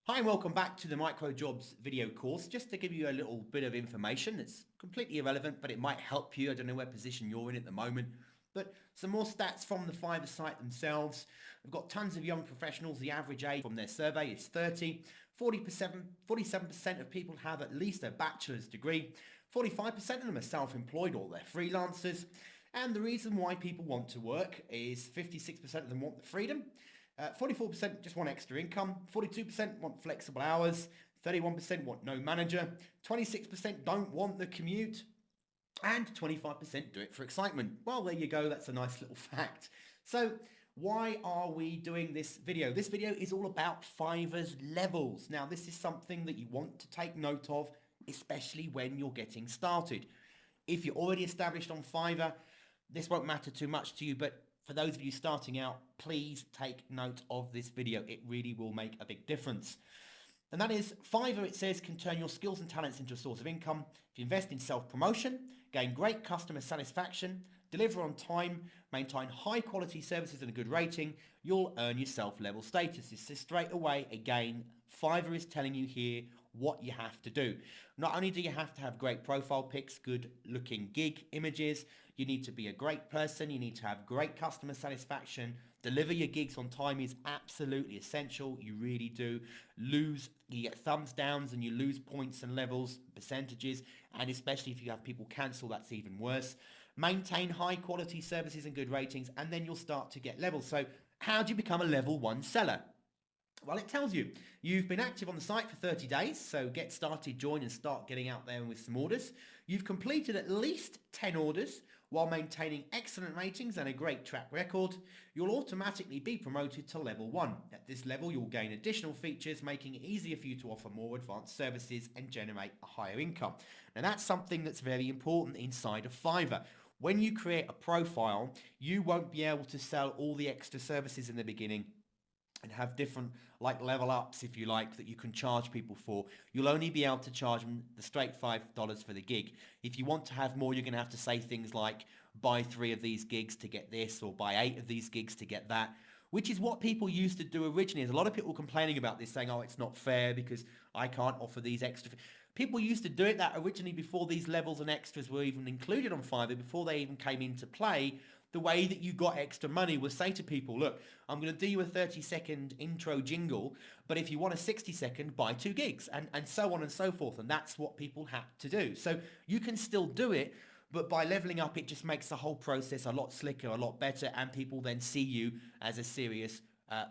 Hi and welcome back to the Micro Jobs video course. Just to give you a little bit of information that's completely irrelevant, but it might help you. I don't know what position you're in at the moment, but some more stats from the Fiverr site themselves. We've got tons of young professionals. The average age from their survey is 30. 47% of people have at least a bachelor's degree. 45% of them are self-employed or they're freelancers. And the reason why people want to work is 56% of them want the freedom. 44% just want extra income, 42% want flexible hours, 31% want no manager, 26% don't want the commute, and 25% do it for excitement. Well, there you go. That's a nice little fact. So why are we doing this video? This video is all about Fiverr's levels. Now, this is something that you want to take note of, especially when you're getting started. If you're already established on Fiverr, this won't matter too much to you, but for those of you starting out, please take note of this video. It really will make a big difference. And that is, Fiverr, it says, can turn your skills and talents into a source of income. If you invest in self-promotion, gain great customer satisfaction, deliver on time, maintain high quality services and a good rating, you'll earn yourself level status. This is straight away, again, Fiverr is telling you here what you have to do. Not only do you have to have great profile pics, good looking gig images, you need to be a great person, you need to have great customer satisfaction, deliver your gigs on time is absolutely essential. You really do. You get thumbs downs and you lose points and levels, percentages, and especially if you have people cancel, that's even worse. Maintain high quality services and good ratings, and then you'll start to get levels. So how do you become a level 1 seller? Well, it tells you you've been active on the site for 30 days, so get started, join and start getting out there with some orders. You've completed at least 10 orders while maintaining excellent ratings and a great track record. You'll automatically be promoted to level 1. At this level, you'll gain additional features, making it easier for you to offer more advanced services and generate a higher income. Now, that's something that's very important inside of Fiverr. When you create a profile, you won't be able to sell all the extra services in the beginning and have different like level ups, if you like, that you can charge people for. You'll only be able to charge them the straight $5 for the gig. If you want to have more, you're going to have to say things like buy 3 of these gigs to get this, or buy 8 of these gigs to get that, which is what people used to do originally. There's a lot of people complaining about this, saying, oh, it's not fair because I can't offer these extra. People used to do it that originally before these levels and extras were even included on Fiverr, before they even came into play. The way that you got extra money was say to people, look, I'm going to do you a 30-second intro jingle, but if you want a 60-second, buy 2 gigs, and so on and so forth. And that's what people had to do. So you can still do it, but by leveling up, it just makes the whole process a lot slicker, a lot better, and people then see you as a serious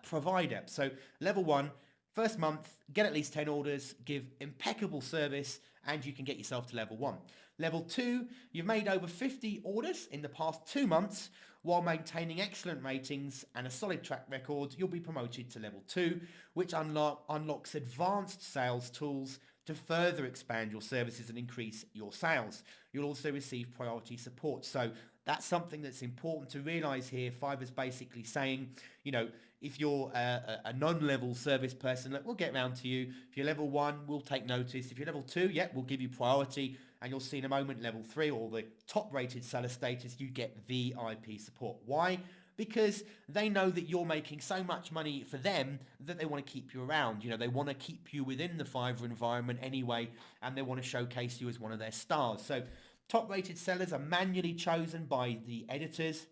provider. So level 1, first month, get at least 10 orders, give impeccable service, and you can get yourself to level 1. Level 2, you've made over 50 orders in the past 2 months while maintaining excellent ratings and a solid track record. You'll be promoted to level 2, which unlocks advanced sales tools to further expand your services and increase your sales. You'll also receive priority support. So that's something that's important to realize here. Fiverr's basically saying, you know, if you're a non-level service person, look, we'll get around to you. If you're level 1, we'll take notice. If you're level 2, yeah, we'll give you priority. And you'll see in a moment, level 3, or the top-rated seller status, you get VIP support. Why? Because they know that you're making so much money for them that they want to keep you around. You know, they want to keep you within the Fiverr environment anyway, and they want to showcase you as one of their stars. So top-rated sellers are manually chosen by the editors.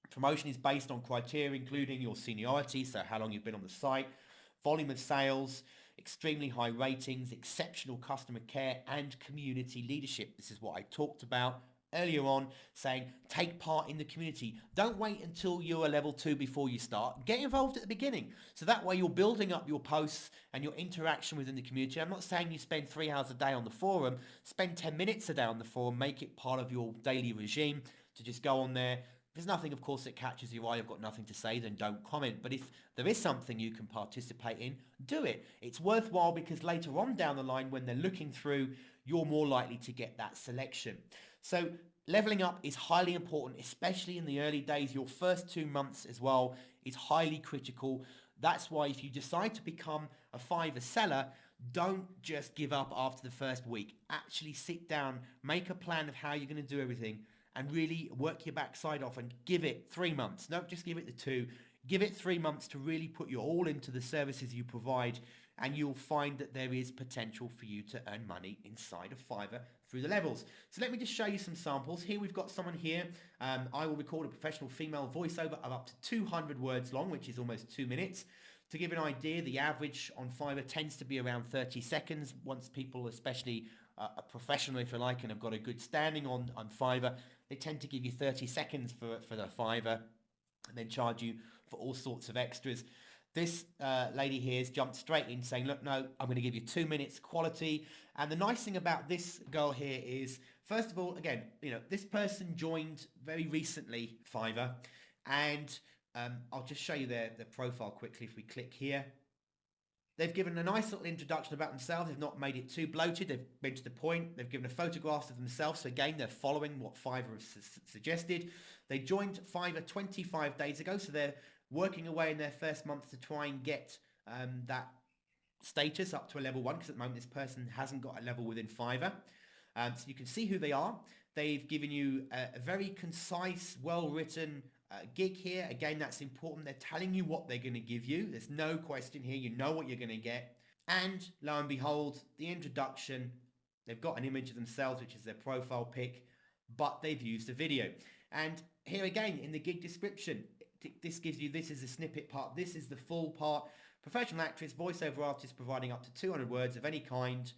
Promotion is based on criteria including your seniority, so how long you've been on the site, volume of sales, extremely high ratings, exceptional customer care, and community leadership. This is what I talked about earlier on, saying take part in the community. Don't wait until you're a level 2 before you start. Get involved at the beginning. So that way you're building up your posts and your interaction within the community. I'm not saying you spend 3 hours a day on the forum. Spend 10 minutes a day on the forum. Make it part of your daily regime to just go on there. If there's nothing, of course, that catches your eye, I've got nothing to say, then don't comment. But if there is something you can participate in, do it. It's worthwhile because later on down the line, when they're looking through, you're more likely to get that selection. So leveling up is highly important, especially in the early days. Your first 2 months as well is highly critical. That's why if you decide to become a Fiverr seller, don't just give up after the first week. Actually sit down, make a plan of how you're going to do everything, and really work your backside off and give it 3 months. Don't just give it the 2. Give it 3 months to really put your all into the services you provide and you'll find that there is potential for you to earn money inside of Fiverr through the levels. So let me just show you some samples. Here we've got someone here. I will record a professional female voiceover of up to 200 words long, which is almost 2 minutes. To give an idea, the average on Fiverr tends to be around 30 seconds. Once people, especially a professional, if you like, and have got a good standing on Fiverr, they tend to give you 30 seconds for the Fiverr and then charge you for all sorts of extras. This lady here has jumped straight in saying, look, no, I'm going to give you 2 minutes quality. And the nice thing about this girl here is, first of all, again, this person joined very recently Fiverr, and I'll just show you their profile quickly if we click here. They've given a nice little introduction about themselves. They've not made it too bloated. They've been to the point. They've given a photograph of themselves. So again, they're following what Fiverr has suggested. They joined Fiverr 25 days ago. So they're working away in their first month to try and get that status up to a level 1, because at the moment this person hasn't got a level within Fiverr. So you can see who they are. They've given you a very concise, well-written gig here. Again, that's important. They're telling you what they're going to give you. There's no question here. You know what you're going to get. And lo and behold, the introduction, they've got an image of themselves, which is their profile pic, but they've used a video. And here again, in the gig description, this gives you, this is the snippet part, this is the full part. Professional actress, voiceover artist providing up to 200 words of any kind.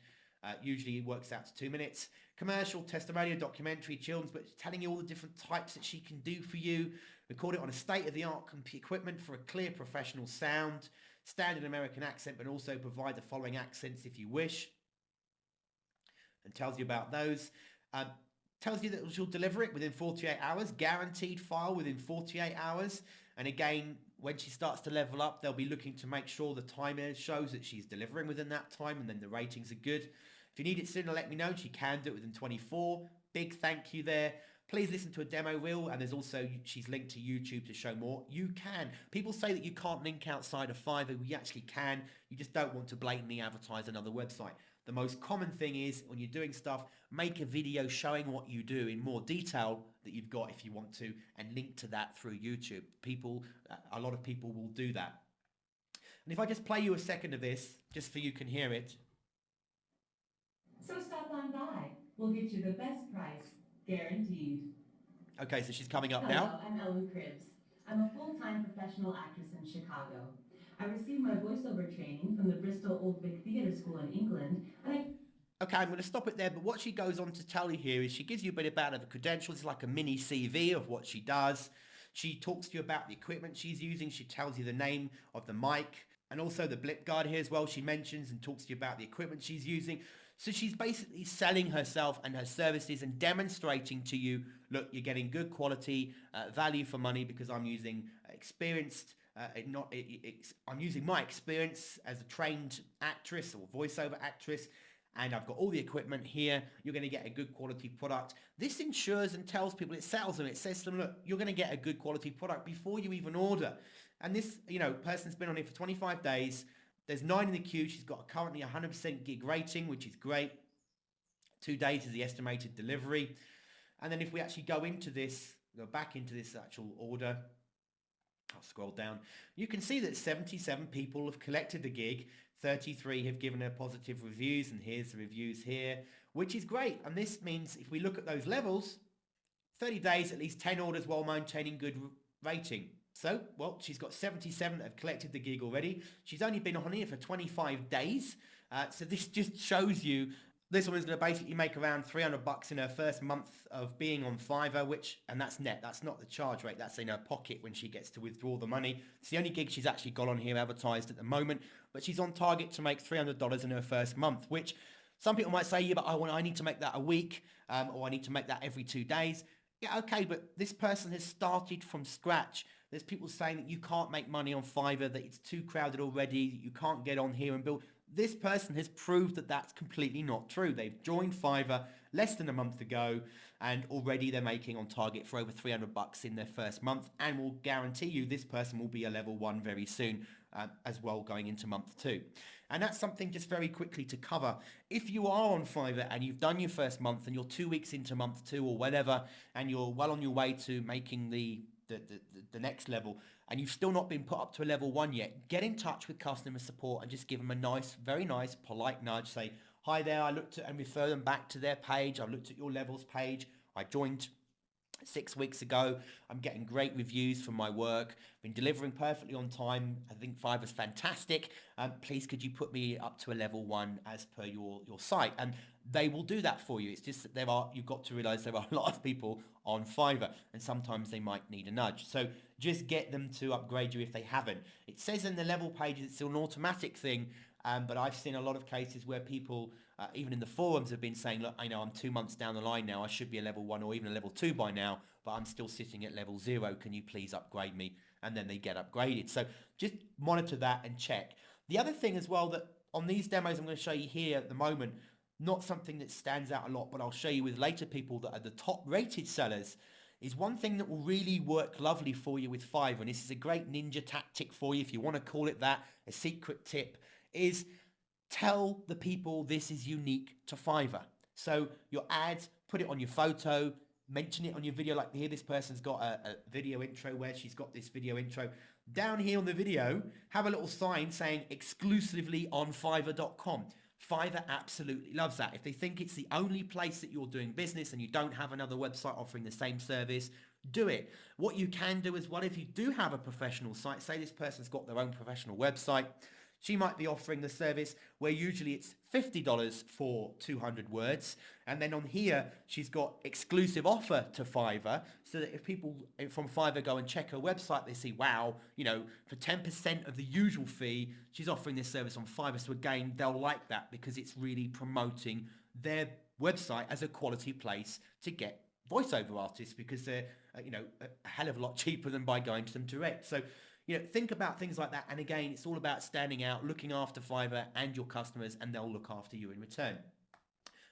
Usually it works out to 2 minutes. Commercial, testimonial, documentary, children's, but telling you all the different types that she can do for you. Record it on a state-of-the-art equipment for a clear professional sound. Standard American accent, but also provide the following accents if you wish. And tells you about those. Tells you that she'll deliver it within 48 hours. Guaranteed file within 48 hours. And again, when she starts to level up, they'll be looking to make sure the timer shows that she's delivering within that time, and then the ratings are good. If you need it sooner, let me know. She can do it within 24. Big thank you there. Please listen to a demo reel, and there's also, she's linked to YouTube to show more. You can. People say that you can't link outside of Fiverr. We actually can. You just don't want to blatantly advertise another website. The most common thing is, when you're doing stuff, make a video showing what you do in more detail that you've got if you want to, and link to that through YouTube. A lot of people will do that. And if I just play you a second of this, just so you can hear it. So stop on by. We'll get you the best price, guaranteed. Okay, so she's coming up Hello, now. I'm Ellen Cribbs. I'm a full-time professional actress in Chicago. I received my voiceover training from the Bristol Old Vic Theatre School in England, and Okay, I'm going to stop it there, but what she goes on to tell you here is she gives you a bit about her credentials. It's like a mini CV of what she does. She talks to you about the equipment she's using. She tells you the name of the mic and also the blip guard here as well. She mentions and talks to you about the equipment she's using. So she's basically selling herself and her services and demonstrating to you, look, you're getting good quality, value for money, because I'm using I'm using my experience as a trained actress or voiceover actress, and I've got all the equipment here. You're going to get a good quality product. This ensures and tells people, it sells them, it says to them, look, you're going to get a good quality product before you even order. And this, person's been on here for 25 days. There's 9 in the queue. She's got currently 100% gig rating, which is great. 2 days is the estimated delivery. And then if we actually go back into this actual order, I'll scroll down. You can see that 77 people have collected the gig. 33 have given her positive reviews, and here's the reviews here, which is great. And this means if we look at those levels, 30 days, at least 10 orders while maintaining good rating. So, well, she's got 77 that have collected the gig already. She's only been on here for 25 days. So this just shows you this woman's going to basically make around $300 in her first month of being on Fiverr, and that's net. That's not the charge rate. That's in her pocket when she gets to withdraw the money. It's the only gig she's actually got on here advertised at the moment, but she's on target to make $300 in her first month, which some people might say, yeah, but I need to make that a week, or I need to make that every 2 days. Yeah, okay, but this person has started from scratch. There's people saying that you can't make money on Fiverr, that it's too crowded already, that you can't get on here and build. This person has proved that that's completely not true. They've joined Fiverr less than a month ago, and already they're making on target for over $300 in their first month, and will guarantee you this person will be a level 1 very soon as well, going into month 2. And that's something just very quickly to cover. If you are on Fiverr and you've done your first month and you're 2 weeks into month 2 or whatever, and you're well on your way to making the next level, and you've still not been put up to a level 1 yet, get in touch with customer support and just give them a nice, very nice, polite nudge. Say, hi there, I looked at, and refer them back to their page. I looked at your levels page. I joined 6 weeks ago. I'm getting great reviews from my work. Been delivering perfectly on time. I think Fiverr's fantastic. Please could you put me up to a level 1 as per your site? And they will do that for you. It's just that you've got to realize there are a lot of people on Fiverr, and sometimes they might need a nudge. So just get them to upgrade you if they haven't. It says in the level pages it's an automatic thing, but I've seen a lot of cases where people, even in the forums, have been saying, look, I know I'm 2 months down the line now. I should be a level 1 or even a level 2 by now, but I'm still sitting at level 0. Can you please upgrade me? And then they get upgraded. So just monitor that and check. The other thing as well, that on these demos I'm going to show you here at the moment, not something that stands out a lot, but I'll show you with later people that are the top rated sellers, is one thing that will really work lovely for you with Fiverr. And this is a great ninja tactic for you, if you want to call it that, a secret tip, is tell the people this is unique to Fiverr. So your ads, put it on your photo, mention it on your video. Like here, this person's got a video intro where she's got this video intro. Down here on the video, have a little sign saying exclusively on fiverr.com. Fiverr absolutely loves that. If they think it's the only place that you're doing business and you don't have another website offering the same service, do it. What you can do is, what if you do have a professional site, say this person's got their own professional website, she might be offering the service where usually it's $50 for 200 words. And then on here, she's got exclusive offer to Fiverr, so that if people from Fiverr go and check her website, they see, wow, you know, for 10% of the usual fee, she's offering this service on Fiverr. So again, they'll like that because it's really promoting their website as a quality place to get voiceover artists, because they're, you know, a hell of a lot cheaper than by going to them direct. So, you know, think about things like that. And again, it's all about standing out, looking after Fiverr and your customers, and they'll look after you in return.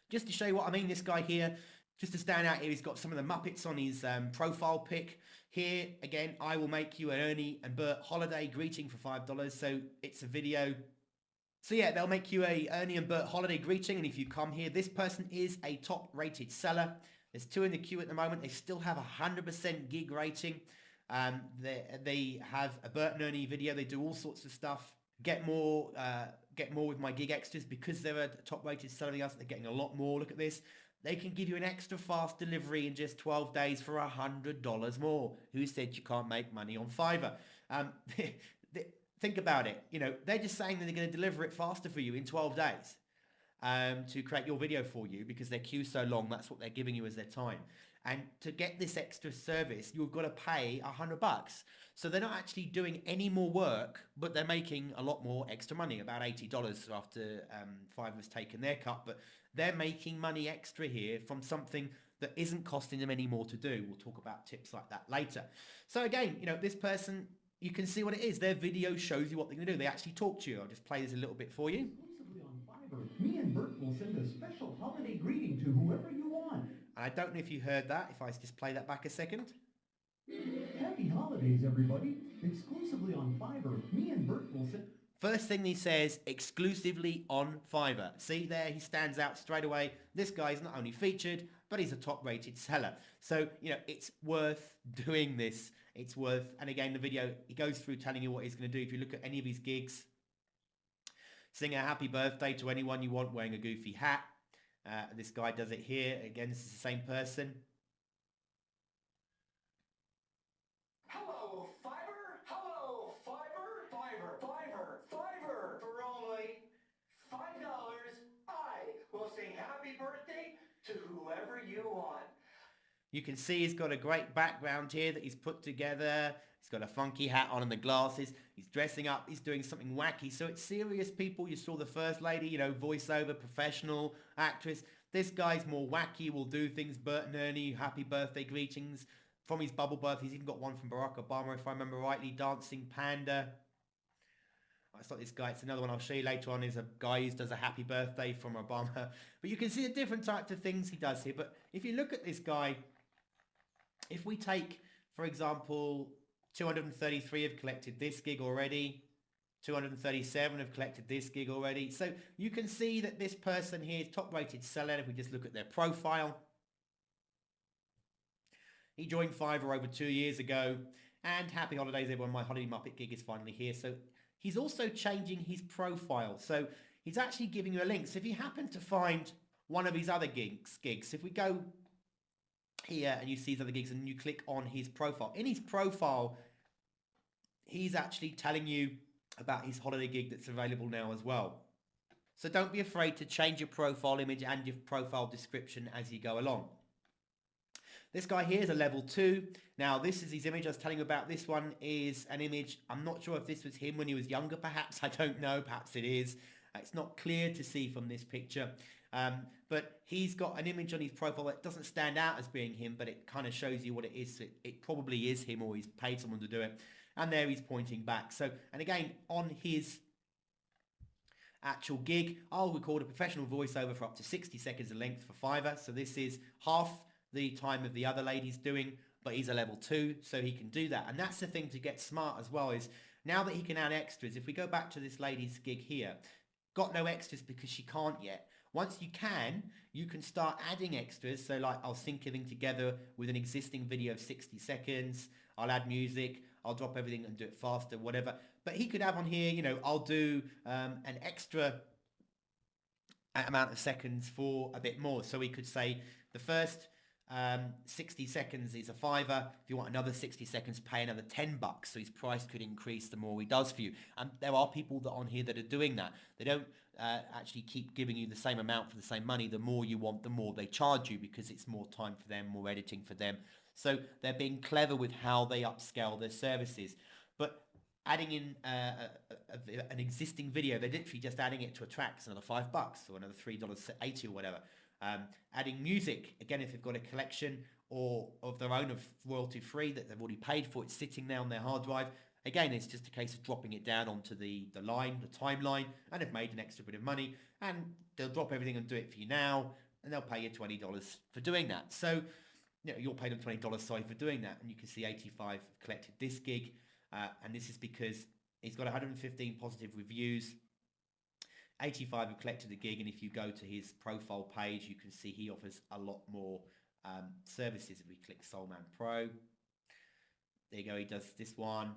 Just to show you what I mean, this guy here, just to stand out here, he's got some of the Muppets on his profile pic. Here, again, I will make you an Ernie and Bert holiday greeting for $5. So it's a video. So yeah, they'll make you a Ernie and Bert holiday greeting. And if you come here, this person is a top rated seller. There's 2 in the queue at the moment. They still have 100% gig rating. They have a Bert and Ernie video. They do all sorts of stuff. Get more with my gig extras, because they're a top rated seller than us. They're getting a lot more. Look at this. They can give you an extra fast delivery in just 12 days for $100 more. Who said you can't make money on Fiverr? Think about it. You know, they're just saying that they're going to deliver it faster for you in 12 days to create your video for you, because their queue's so long. That's what they're giving you as their time. And to get this extra service, you've got to pay $100. So they're not actually doing any more work, but they're making a lot more extra money, about $80 after Fiverr's taken their cut. But they're making money extra here from something that isn't costing them any more to do. We'll talk about tips like that later. So again, you know, this person, you can see what it is. Their video shows you what they're going to do. They actually talk to you. I'll just play this a little bit for you. Exclusively on Fiverr, me and Bert will send a special holiday greeting to whoever you want. And I don't know if you heard that, if I just play that back a second. Happy holidays, everybody. Exclusively on Fiverr, me and Bert will send... First thing he says, exclusively on Fiverr. See there, he stands out straight away. This guy's not only featured, but he's a top-rated seller. So, you know, it's worth doing this. It's worth, and again, the video, he goes through telling you what he's going to do. If you look at any of his gigs, sing a happy birthday to anyone you want wearing a goofy hat. This guy does it here. Again, this is the same person. Hello, Fiverr! Hello, Fiverr! Fiverr! Fiverr! Fiverr! For only $5, I will sing happy birthday to whoever you want. You can see he's got a great background here that he's put together. He's got a funky hat on and the glasses. He's dressing up. He's doing something wacky. So it's serious, people. You saw the first lady, you know, voiceover, professional actress. This guy's more wacky. Will do things. Bert and Ernie, happy birthday greetings. From his bubble bath, he's even got one from Barack Obama, if I remember rightly. Dancing Panda. It's not this guy. It's another one I'll show you later on. Is a guy who does a happy birthday from Obama. But you can see the different types of things he does here. But if you look at this guy, if we take, for example, 233 have collected this gig already. 237 have collected this gig already. So you can see that this person here is top-rated seller. If we just look at their profile, he joined Fiverr over 2 years ago, And happy holidays, everyone. My Holiday Muppet gig is finally here. So he's also changing his profile. So he's actually giving you a link. So if you happen to find one of his other gigs, if we go here and you see his other gigs and you click on his profile, in his profile, he's actually telling you about his holiday gig that's available now as well. So don't be afraid to change your profile image and your profile description as you go along. This guy here is a level 2. Now this is his image I was telling you about. This one is an image. I'm not sure if this was him when he was younger, perhaps. I don't know. Perhaps it is. It's not clear to see from this picture. But he's got an image on his profile that doesn't stand out as being him, but it kind of shows you what it is. It probably is him, or he's paid someone to do it. And there he's pointing back. So, and again, on his actual gig, I'll record a professional voiceover for up to 60 seconds in length for Fiverr. So this is half the time of the other lady's doing, but he's a level 2, so he can do that. And that's the thing to get smart as well, is now that he can add extras. If we go back to this lady's gig here, got no extras because she can't yet. Once you can start adding extras. So like, I'll sync everything together with an existing video of 60 seconds. I'll add music. I'll drop everything and do it faster, whatever. But he could have on here, you know, I'll do an extra amount of seconds for a bit more. So we could say the first 60 seconds is a $5. If you want another 60 seconds, pay another $10. So his price could increase the more he does for you. And there are people that on here that are doing that. They don't actually keep giving you the same amount for the same money. The more you want, the more they charge you, because it's more time for them, more editing for them. So they're being clever with how they upscale their services. But adding in an existing video, they're literally just adding it to a track. It's another $5 or another $3.80 or whatever. Adding music, again, if they've got a collection or of their own of royalty free that they've already paid for, it's sitting there on their hard drive. Again, it's just a case of dropping it down onto the timeline, and they've made an extra bit of money, and they'll drop everything and do it for you now, and they'll pay you $20 for doing that. So, you know, you'll pay them $20, sorry, for doing that, and you can see 85 collected this gig, and this is because he's got 115 positive reviews. 85 have collected the gig, and if you go to his profile page, you can see he offers a lot more services. If we click Soulman Pro, there you go, he does this one.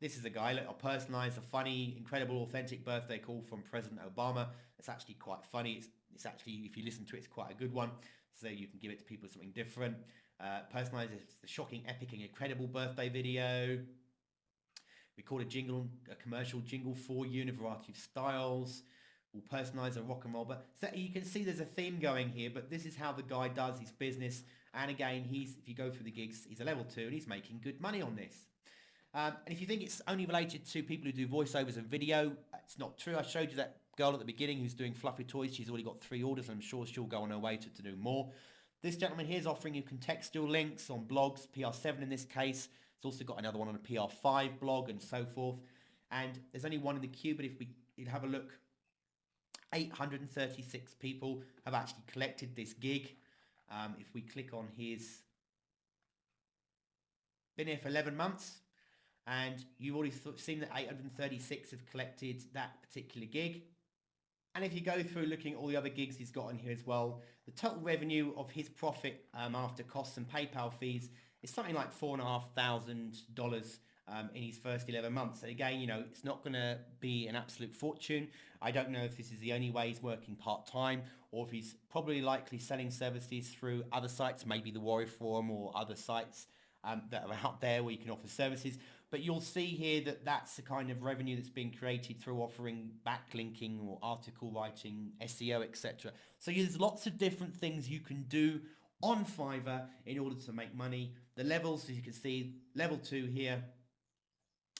This is a guy, look, I'll personalize a funny, incredible, authentic birthday call from President Obama. It's actually quite funny. It's actually, if you listen to it, it's quite a good one. So you can give it to people something different. Personalize the shocking, epic, and incredible birthday video. Record a commercial jingle for you in a variety of styles. We'll personalize a rock and roll. But so you can see there's a theme going here, but this is how the guy does his business. And again, if you go through the gigs, he's a level 2 and he's making good money on this. And if you think it's only related to people who do voiceovers and video, it's not true. I showed you that girl at the beginning who's doing fluffy toys. She's already got 3 orders, and I'm sure she'll go on her way to do more. This gentleman here is offering you contextual links on blogs, PR7 in this case. It's also got another one on a PR5 blog and so forth. And there's only one in the queue, but if we have a look, 836 people have actually collected this gig. If we click on his, been here for 11 months, and you've already seen that 836 have collected that particular gig. And if you go through looking at all the other gigs he's got on here as well, the total revenue of his profit after costs and PayPal fees is something like $4,500 in his first 11 months. And again, you know, it's not going to be an absolute fortune. I don't know if this is the only way he's working part-time, or if he's probably likely selling services through other sites, maybe the Warrior Forum or other sites that are out there where you can offer services. But you'll see here that that's the kind of revenue that's being created through offering backlinking or article writing, SEO, etc. So there's lots of different things you can do on Fiverr in order to make money. The levels, as you can see, level 2 here.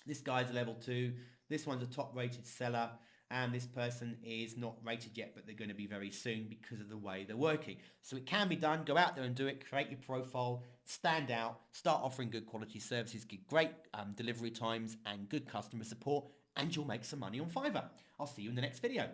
This guy's a level 2. This one's a top rated seller. And this person is not rated yet, but they're going to be very soon because of the way they're working. So it can be done. Go out there and do it. Create your profile. Stand out. Start offering good quality services. Get great delivery times and good customer support. And you'll make some money on Fiverr. I'll see you in the next video.